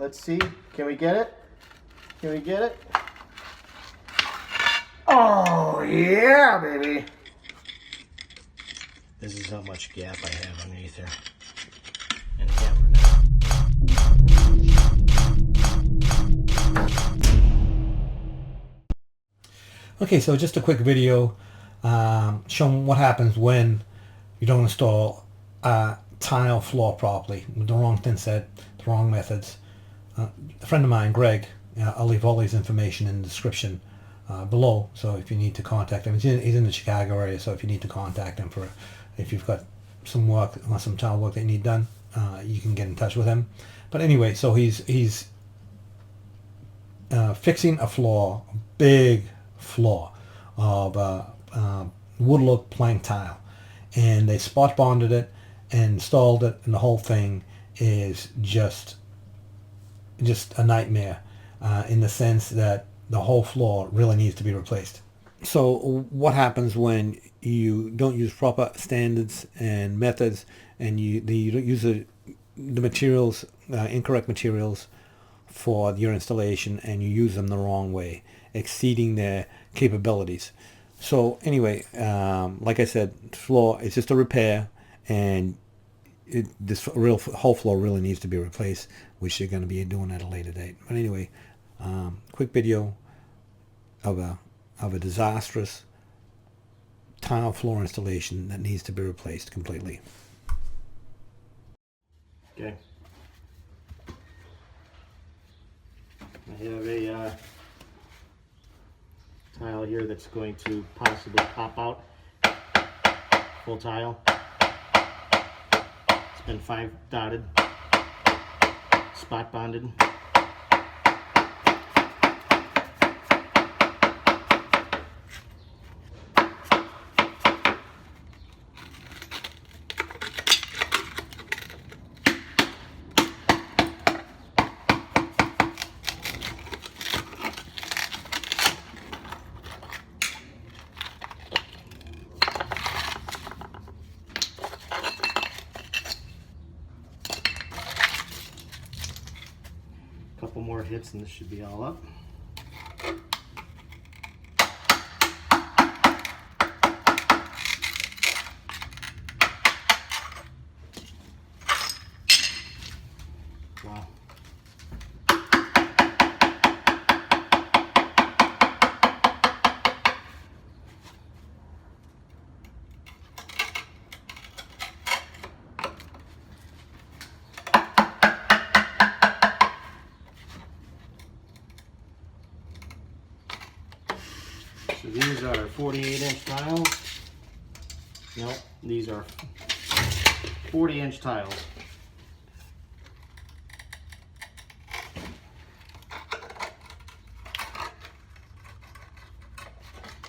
Let's see. Can we get it? Can we get it? Oh, yeah, baby. This is how much gap I have underneath there. And again, we're not. Okay, so just a quick video showing what happens when you don't install tile floor properly with the wrong thin set, the wrong methods. A friend of mine, Greg, I'll leave all his information in the description below, so if you need to contact him, he's in the Chicago area, so if you need to contact him for, if you've got some work, some tile work that you need done, you can get in touch with him. But anyway, so he's fixing a floor, a big floor of wood look plank tile, and they spot bonded it and installed it, and the whole thing is just a nightmare in the sense that the whole floor really needs to be replaced. So what happens when you don't use proper standards and methods, and you don't use the materials, incorrect materials for your installation, and you use them the wrong way, exceeding their capabilities? So anyway, like I said, floor is just a repair, and this whole floor really needs to be replaced, which you're going to be doing at a later date. But anyway, quick video of a disastrous tile floor installation that needs to be replaced completely. Okay. I have a tile here that's going to possibly pop out. Full tile. It's been 5 dotted, spot bonded. Couple more hits and this should be all up. Wow. So these are 48-inch tiles. No, these are 40-inch tiles.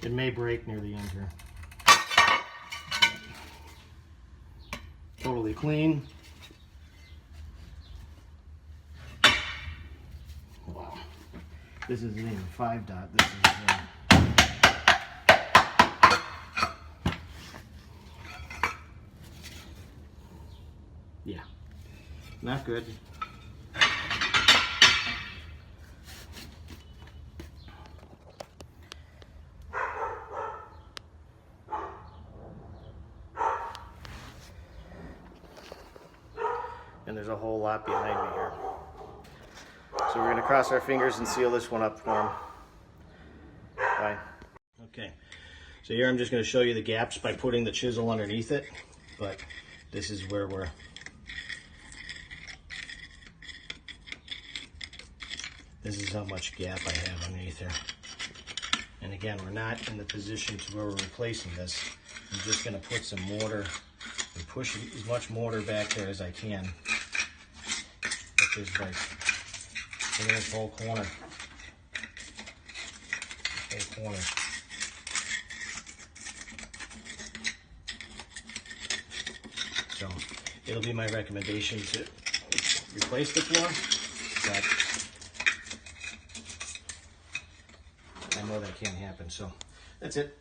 It may break near the end here. Totally clean. Wow. This isn't even 5 dot. This is yeah, not good. And there's a whole lot behind me here. So we're going to cross our fingers and seal this one up for him. Bye. Okay, so here I'm just going to show you the gaps by putting the chisel underneath it, but this is where we're this is how much gap I have underneath there. And again, we're not in the position to where we're replacing this. I'm just going to put some mortar and push as much mortar back there as I can. But there's like, look at this whole corner. This whole corner. So it'll be my recommendation to replace the floor, but I know that can't happen, so that's it.